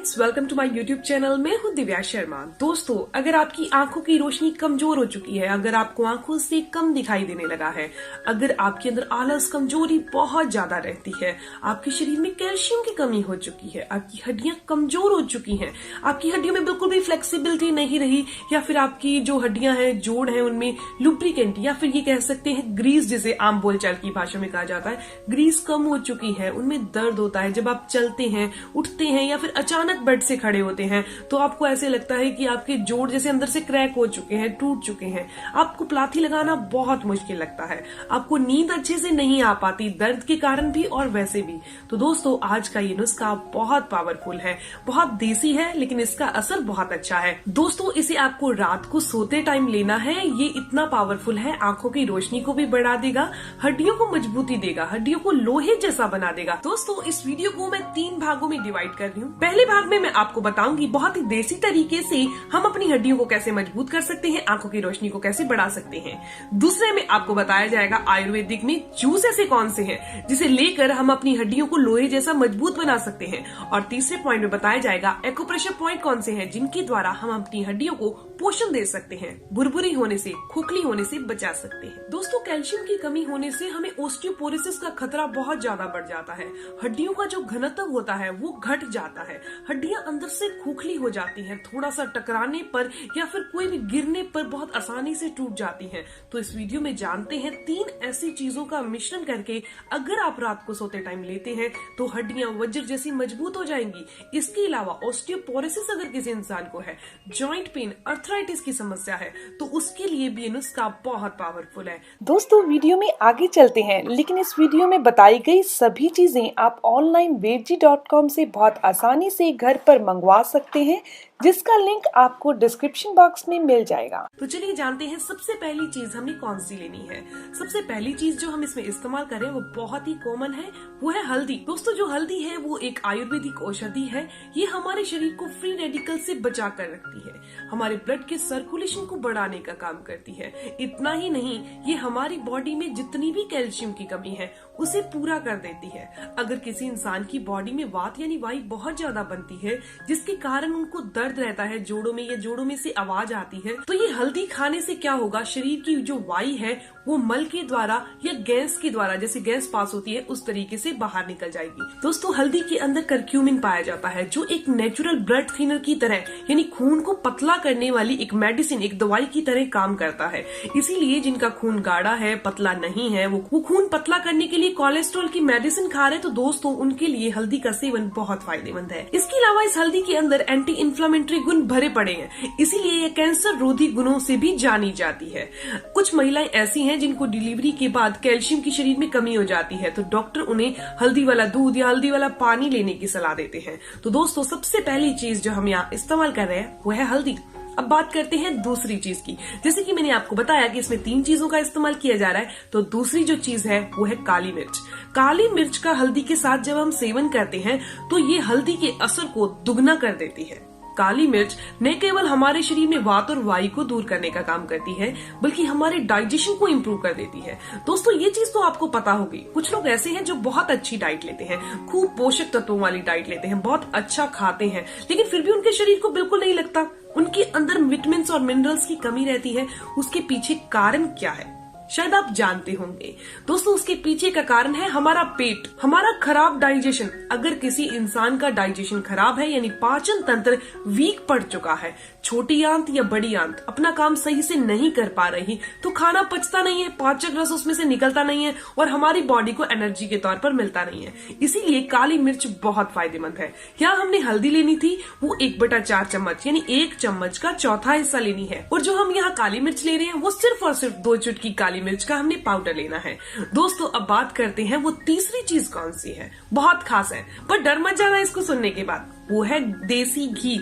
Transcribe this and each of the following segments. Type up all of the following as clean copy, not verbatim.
Friends, welcome to my YouTube channel. मैं हूं दिव्या शर्मा। दोस्तों, अगर आपकी आंखों की रोशनी कमजोर हो चुकी है, अगर आपको आंखों से कम दिखाई देने लगा है, अगर आपके अंदर आलस, कमजोरी बहुत ज्यादा रहती है, आपके शरीर में कैल्शियम की कमी हो चुकी है, आपकी हड्डियां कमजोर हो चुकी हैं, आपकी हड्डियों में बिल्कुल भी फ्लेक्सिबिलिटी नहीं रही, या फिर आपकी जो हड्डियां हैं, जोड़ है, उनमें लुब्रिकेंट या फिर ये कह सकते हैं ग्रीस, जिसे आम बोलचाल की भाषा में कहा जाता है, ग्रीस कम हो चुकी है, उनमें दर्द होता है, जब आप चलते हैं, उठते हैं या फिर अचानक बेड से खड़े होते हैं तो आपको ऐसे लगता है कि आपके जोड़ जैसे अंदर से क्रैक हो चुके हैं, टूट चुके हैं, आपको प्लाथी लगाना बहुत मुश्किल लगता है, आपको नींद अच्छे से नहीं आ पाती, दर्द के कारण भी और वैसे भी। तो दोस्तों, आज का ये नुस्खा बहुत पावरफुल है, बहुत देसी है, लेकिन इसका असर बहुत अच्छा है। दोस्तों, इसे आपको रात को सोते टाइम लेना है। ये इतना पावरफुल है, आंखों की रोशनी को भी बढ़ा देगा, हड्डियों को मजबूती देगा, हड्डियों को लोहे जैसा बना देगा। दोस्तों, इस वीडियो को मैं 3 भागों में डिवाइड कर रही हूँ। पहले भाग में मैं आपको बताऊंगी बहुत ही देसी तरीके से हम अपनी हड्डियों को कैसे मजबूत कर सकते हैं, आंखों की रोशनी को कैसे बढ़ा सकते हैं। दूसरे में आपको बताया जाएगा आयुर्वेदिक में जूस ऐसे कौन से हैं जिसे लेकर हम अपनी हड्डियों को लोहे जैसा मजबूत बना सकते हैं। और तीसरे पॉइंट में बताया जाएगा एक्यूप्रेशर पॉइंट कौन से हैं जिनके द्वारा हम अपनी हड्डियों को पोषण दे सकते हैं, बुरबुरी होने से, खोखली होने से बचा सकते हैं। दोस्तों, कैल्शियम की कमी होने से हमें ओस्टियोपोरोसिस का खतरा बहुत ज्यादा बढ़ जाता है। हड्डियों का जो घनत्व होता है वो घट जाता है, हड्डियां अंदर से खोखली हो जाती हैं, थोड़ा सा टकराने पर या फिर कोई भी गिरने पर बहुत आसानी से टूट जाती हैं। तो इस वीडियो में जानते हैं 3 ऐसी चीजों का मिश्रण करके अगर आप रात को सोते टाइम लेते हैं तो हड्डियां वज्र जैसी मजबूत हो जाएंगी। इसके अलावा ओस्टियोपोरोसिस अगर किसी इंसान को है, जॉइंट पेन, अर्थराइटिस की समस्या है, तो उसके लिए भी ये नुस्खा बहुत पावरफुल है। दोस्तों, वीडियो में आगे चलते हैं, लेकिन इस वीडियो में बताई गई सभी चीजें आप ऑनलाइन वेदजी.com से बहुत आसानी से घर पर मंगवा सकते हैं, जिसका लिंक आपको डिस्क्रिप्शन बॉक्स में मिल जाएगा। तो चलिए जानते हैं सबसे पहली चीज हमें कौन सी लेनी है। सबसे पहली चीज जो हम इसमें इस्तेमाल करें वो बहुत ही कॉमन है, वो है हल्दी। दोस्तों, जो हल्दी है वो एक आयुर्वेदिक औषधि है। ये हमारे शरीर को फ्री रेडिकल से बचा कर रखती है, हमारे ब्लड के सर्कुलेशन को बढ़ाने का काम करती है। इतना ही नहीं, ये हमारी बॉडी में जितनी भी कैल्शियम की कमी है उसे पूरा कर देती है। अगर किसी इंसान की बॉडी में वात यानी वायु बहुत ज्यादा बनती है, जिसके कारण उनको दर्द रहता है जोड़ों में या जोड़ों में से आवाज आती है, तो ये हल्दी खाने से क्या होगा, शरीर की जो वायु है वो मल के द्वारा या गैस के द्वारा, जैसे गैस पास होती है उस तरीके से बाहर निकल जाएगी। दोस्तों, हल्दी के अंदर करक्यूमिन पाया जाता है, जो एक नेचुरल ब्लड थिनर की तरह यानी खून को पतला करने वाली एक मेडिसिन, एक दवाई की तरह काम करता है। इसीलिए जिनका खून गाढ़ा है, पतला नहीं है, वो खून पतला करने के लिए कोलेस्ट्रॉल की मेडिसिन खा रहे, तो दोस्तों उनके लिए हल्दी का सेवन बहुत फायदेमंद है। इसके अलावा इस हल्दी के अंदर एंटी इन्फ्लेमेटरी गुण भरे पड़े हैं, इसीलिए ये कैंसर रोधी गुणों से भी जानी जाती है। कुछ महिलाएं ऐसी हैं जिनको डिलीवरी के बाद कैल्शियम की शरीर में कमी हो जाती है, तो डॉक्टर उन्हें हल्दी वाला दूध या हल्दी वाला पानी लेने की सलाह देते हैं। तो दोस्तों, सबसे पहली चीज जो हम यहाँ इस्तेमाल कर रहे हैं वो है हल्दी। अब बात करते हैं दूसरी चीज की। जैसे कि मैंने आपको बताया कि इसमें 3 चीजों का इस्तेमाल किया जा रहा है, तो दूसरी जो चीज है वो है काली मिर्च। काली मिर्च का हल्दी के साथ जब हम सेवन करते हैं तो ये हल्दी के असर को दुगना कर देती है। काली मिर्च न केवल हमारे शरीर में वात और वायु को दूर करने का काम करती है, बल्कि हमारे डाइजेशन को इम्प्रूव कर देती है। दोस्तों, ये चीज तो आपको पता होगी। कुछ लोग ऐसे हैं जो बहुत अच्छी डाइट लेते हैं, खूब पोषक तत्वों वाली डाइट लेते हैं, बहुत अच्छा खाते हैं, लेकिन फिर भी उनके शरीर को बिल्कुल नहीं लगता, उनके अंदर विटामिन और मिनरल्स की कमी रहती है। उसके पीछे कारण क्या है, शायद आप जानते होंगे। दोस्तों, उसके पीछे का कारण है हमारा पेट, हमारा खराब डाइजेशन। अगर किसी इंसान का डाइजेशन खराब है यानी पाचन तंत्र वीक पड़ चुका है, छोटी आंत या बड़ी आंत अपना काम सही से नहीं कर पा रही, तो खाना पचता नहीं है, पाचक रस उसमें से निकलता नहीं है और हमारी बॉडी को एनर्जी के तौर पर मिलता नहीं है। इसीलिए काली मिर्च बहुत फायदेमंद है। यहाँ हमने हल्दी लेनी थी वो 1/4 चम्मच यानी 1 चम्मच का चौथा हिस्सा लेनी है, और जो हम यहाँ काली मिर्च ले रहे हैं वो सिर्फ और सिर्फ 2 चुटकी काली मिर्च का हमने पाउडर लेना है। दोस्तों, अब बात करते हैं वो तीसरी चीज कौन सी है, बहुत खास है, पर डर मत जाना इसको सुनने के बाद, वो है देसी घी।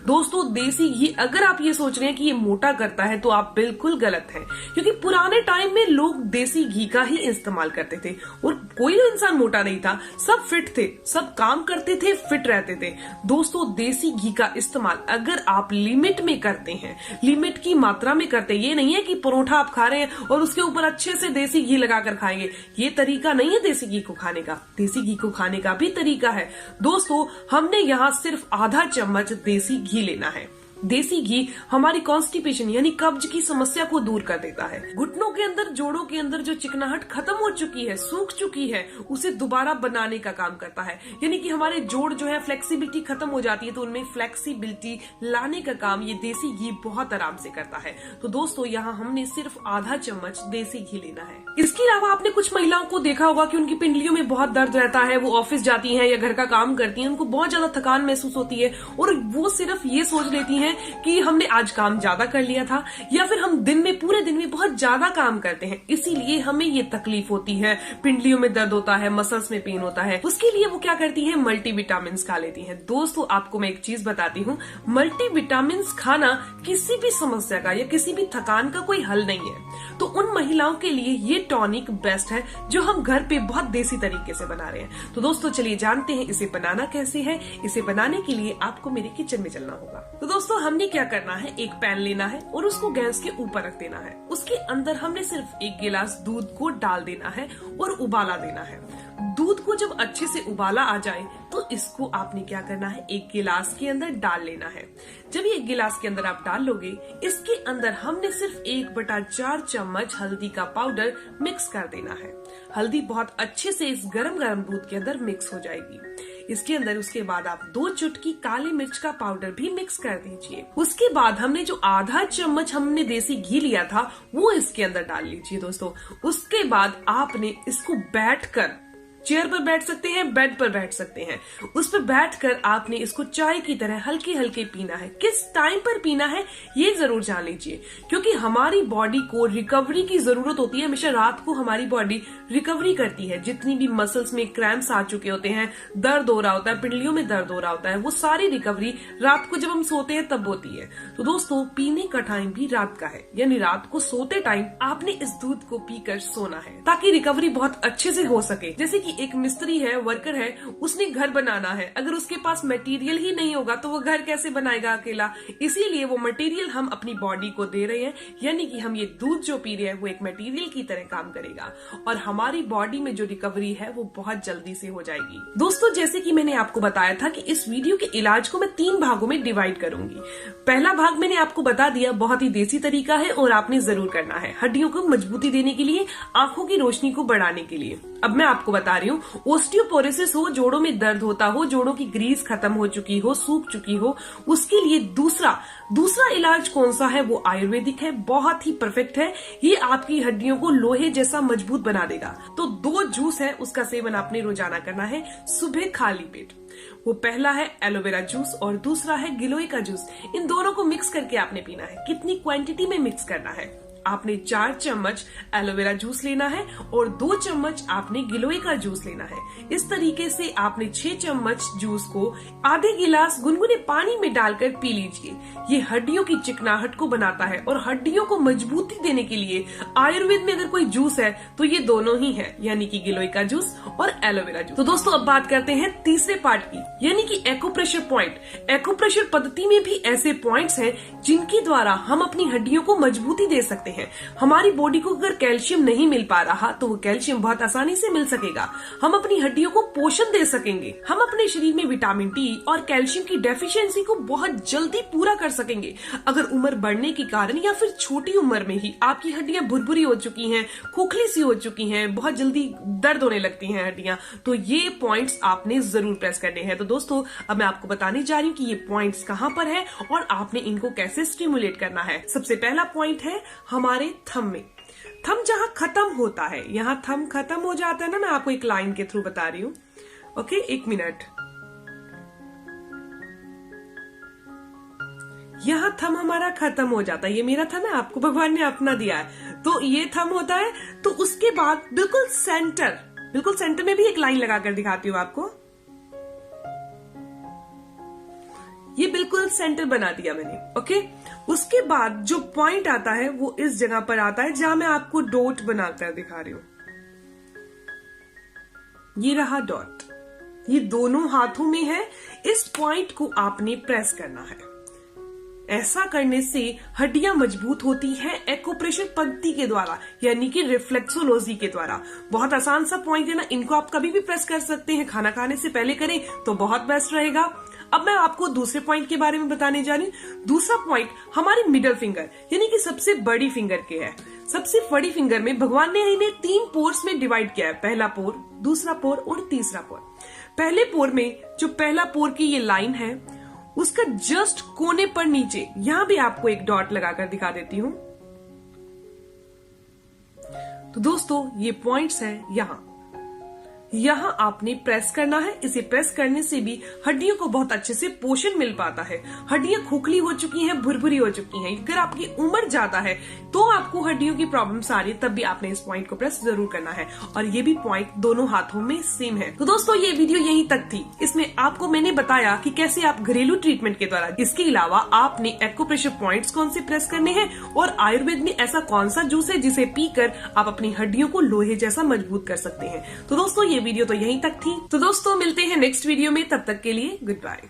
दोस्तों, देसी घी, अगर आप ये सोच रहे हैं कि ये मोटा करता है तो आप बिल्कुल गलत हैं, क्योंकि पुराने टाइम में लोग देसी घी का ही इस्तेमाल करते थे और कोई इंसान मोटा नहीं था, सब फिट थे, सब काम करते थे, फिट रहते थे। दोस्तों, देसी घी का इस्तेमाल अगर आप लिमिट में करते हैं, लिमिट की मात्रा में करते हैं, ये नहीं है कि परोठा आप खा रहे हैं और उसके ऊपर अच्छे से देसी घी लगाकर खाएंगे। ये तरीका नहीं है देसी घी को खाने का। देसी घी को खाने का भी तरीका है। दोस्तों, हमने यहाँ सिर्फ आधा चम्मच देसी घी लेना है। देसी घी हमारी कॉन्स्टिपेशन यानी कब्ज की समस्या को दूर कर देता है। घुटनों के अंदर, जोड़ों के अंदर जो चिकनाहट खत्म हो चुकी है, सूख चुकी है, उसे दोबारा बनाने का काम करता है। यानी कि हमारे जोड़ जो है फ्लेक्सिबिलिटी खत्म हो जाती है, तो उनमें फ्लेक्सिबिलिटी लाने का काम ये देसी घी बहुत आराम से करता है। तो दोस्तों, यहाँ हमने सिर्फ आधा चम्मच देसी घी लेना है। इसके अलावा आपने कुछ महिलाओं को देखा होगा कि उनकी पिंडलियों में बहुत दर्द रहता है। वो ऑफिस जाती हैं या घर का काम करती हैं, उनको बहुत ज्यादा थकान महसूस होती है और वो सिर्फ ये सोच लेती हैं कि हमने आज काम ज्यादा कर लिया था, या फिर हम पूरे दिन में बहुत ज्यादा काम करते हैं, इसीलिए हमें ये तकलीफ होती है, पिंडलियों में दर्द होता है, मसल्स में पेन होता है। उसके लिए वो क्या करती हैं, मल्टीविटामिन खा लेती हैं। दोस्तों, आपको मैं एक चीज बताती हूँ, मल्टीविटामिन खाना किसी भी समस्या का या किसी भी थकान का कोई हल नहीं है। तो उन महिलाओं के लिए ये टॉनिक बेस्ट है जो हम घर पे बहुत देसी तरीके से बना रहे हैं। तो दोस्तों, चलिए जानते हैं इसे बनाना कैसे है। इसे बनाने के लिए आपको मेरे किचन में चलना होगा। तो दोस्तों, हमने क्या करना है, एक पैन लेना है और उसको गैस के ऊपर रख देना है। उसके अंदर हमने सिर्फ 1 गिलास दूध को डाल देना है और उबाला देना है। दूध को जब अच्छे से उबाला आ जाए तो इसको आपने क्या करना है, 1 गिलास के अंदर डाल लेना है। जब ये 1 गिलास के अंदर आप डाल लोगे, इसके अंदर हमने सिर्फ 1/4 चम्मच हल्दी का पाउडर मिक्स कर देना है। हल्दी बहुत अच्छे से इस गरम गरम दूध के अंदर मिक्स हो जाएगी। इसके अंदर उसके बाद आप 2 चुटकी काली मिर्च का पाउडर भी मिक्स कर दीजिए। उसके बाद हमने जो आधा चम्मच हमने देसी घी लिया था वो इसके अंदर डाल लीजिए। दोस्तों, उसके बाद आपने इसको बैठकर, चेयर पर बैठ सकते हैं, बेड पर बैठ सकते हैं, उस पर बैठकर आपने इसको चाय की तरह हल्के हल्के पीना है। किस टाइम पर पीना है ये जरूर जान लीजिए, क्योंकि हमारी बॉडी को रिकवरी की जरूरत होती है। हमेशा रात को हमारी बॉडी रिकवरी करती है। जितनी भी मसल्स में क्रैम्प्स आ चुके होते हैं, दर्द हो रहा होता है, पिंडलियों में दर्द हो रहा होता है, वो सारी रिकवरी रात को जब हम सोते हैं तब होती है। तो दोस्तों, पीने का टाइम भी रात का है, यानी रात को सोते टाइम आपने इस दूध को पीकर सोना है, ताकि रिकवरी बहुत अच्छे से हो सके। जैसे कि एक मिस्त्री है, वर्कर है, उसने घर बनाना है, अगर उसके पास मटेरियल ही नहीं होगा तो वो घर कैसे बनाएगा अकेला। इसीलिए वो मटेरियल हम अपनी बॉडी को दे रहे हैं, यानी कि हम ये दूध जो पी रहे हैं वो एक मटेरियल की तरह काम करेगा और हमारी बॉडी में जो रिकवरी है वो बहुत जल्दी से हो जाएगी। दोस्तों, जैसे कि मैंने आपको बताया था कि इस वीडियो के इलाज को मैं 3 भागों में डिवाइड करूंगी। पहला भाग मैंने आपको बता दिया, बहुत ही देसी तरीका है और आपने जरूर करना है, हड्डियों को मजबूती देने के लिए, आंखों की रोशनी को बढ़ाने के लिए। अब मैं आपको बता रही हूँ, ओस्टियोपोरोसिस हो, जोड़ों में दर्द होता हो, जोड़ों की ग्रीस खत्म हो चुकी हो, सूख चुकी हो, उसके लिए दूसरा इलाज कौन सा है, वो आयुर्वेदिक है, बहुत ही परफेक्ट है। ये आपकी हड्डियों को लोहे जैसा मजबूत बना देगा। तो 2 जूस है, उसका सेवन आपने रोजाना करना है सुबह खाली पेट। वो पहला है एलोवेरा जूस और दूसरा है गिलोय का जूस। इन दोनों को मिक्स करके आपने पीना है। कितनी क्वांटिटी में मिक्स करना है, आपने 4 चम्मच एलोवेरा जूस लेना है और 2 चम्मच आपने गिलोय का जूस लेना है। इस तरीके से आपने 6 चम्मच जूस को आधे गिलास गुनगुने पानी में डालकर पी लीजिए। ये हड्डियों की चिकनाहट को बनाता है और हड्डियों को मजबूती देने के लिए आयुर्वेद में अगर कोई जूस है तो ये दोनों ही है, यानी कि गिलोय का जूस और एलोवेरा जूस। तो दोस्तों, अब बात करते हैं तीसरे पार्ट की, यानी कि एक्यूप्रेशर पॉइंट। एक्यूप्रेशर पद्धति में भी ऐसे पॉइंट्स हैं जिनके द्वारा हम अपनी हड्डियों को मजबूती दे सकते हैं। हमारी बॉडी को अगर कैल्शियम नहीं मिल पा रहा तो वो कैल्शियम बहुत आसानी से मिल सकेगा। हम अपनी हड्डियों को पोषण दे सकेंगे। हम अपने शरीर में विटामिन डी और कैल्शियम की डेफिशिएंसी को बहुत जल्दी पूरा कर सकेंगे। अगर उम्र बढ़ने के कारण या फिर छोटी उम्र में ही आपकी हड्डियां भुरभुरी हो चुकी हैं, खोखली सी हो चुकी हैं, बहुत जल्दी दर्द होने लगती हैं हड्डियां, तो ये पॉइंट्स आपने जरूर प्रेस करने हैं। तो दोस्तों, अब मैं आपको बताने जा रही हूँ कि ये पॉइंट्स कहाँ पर है और आपने इनको कैसे स्टिमुलेट करना है। सबसे पहला पॉइंट है हमारे थंब में। थंब जहां खत्म होता है, यहाँ थंब खत्म हो जाता है ना, मैं आपको एक लाइन के थ्रू बता रही हूँ। Okay, 1 minute. यहाँ थंब हमारा खत्म हो जाता है, ये मेरा थंब है, आपको भगवान ने अपना दिया है, तो ये थंब होता है। तो उसके बाद बिल्कुल सेंटर में भी एक लाइन लगाकर दिखाती हूँ आपको। ये बिल्कुल सेंटर बना दिया मैंने। ओके, उसके बाद जो पॉइंट आता है वो इस जगह पर आता है जहां मैं आपको डॉट बनाकर दिखा रही हूँ। ये रहा डॉट, ये दोनों हाथों में है। इस पॉइंट को आपने प्रेस करना है। ऐसा करने से हड्डियां मजबूत होती हैं एक्यूप्रेशर पद्धति के द्वारा, यानी कि रिफ्लेक्सोलॉजी के द्वारा। बहुत आसान सा पॉइंट है ना, इनको आप कभी भी प्रेस कर सकते हैं, खाना खाने से पहले करें तो बहुत बेस्ट रहेगा। अब मैं आपको दूसरे पॉइंट के बारे में बताने जा रही हूँ। दूसरा पॉइंट हमारी मिडल फिंगर यानी कि सबसे बड़ी फिंगर के है। सबसे बड़ी फिंगर में भगवान ने इन्हें 3 पोर्स में डिवाइड किया है, पहला पोर, दूसरा पोर और तीसरा पोर। पहले पोर में जो पहला पोर की ये लाइन है उसका जस्ट कोने पर नीचे, यहां भी आपको एक डॉट लगाकर दिखा देती हूं। तो दोस्तों ये पॉइंट्स है, यहां आपने प्रेस करना है। इसे प्रेस करने से भी हड्डियों को बहुत अच्छे से पोषण मिल पाता है। हड्डियां खोखली हो चुकी हैं, भुरभुरी हो चुकी हैं, अगर आपकी उम्र ज्यादा है तो आपको हड्डियों की प्रॉब्लम्स आ रही है, तब भी आपने इस पॉइंट को प्रेस जरूर करना है। और ये भी पॉइंट दोनों हाथों में सेम है। तो दोस्तों ये वीडियो यहीं तक थी। इसमें आपको मैंने बताया कि कैसे आप घरेलू ट्रीटमेंट के द्वारा, इसके अलावा आपने एक्यूप्रेशर पॉइंट्स कौन से प्रेस करने हैं, और आयुर्वेद में ऐसा कौन सा जूस है जिसे पीकर आप अपनी हड्डियों को लोहे जैसा मजबूत कर सकते हैं। तो दोस्तों ये वीडियो तो यहीं तक थी। तो दोस्तों मिलते हैं नेक्स्ट वीडियो में, तब तक के लिए गुड बाय।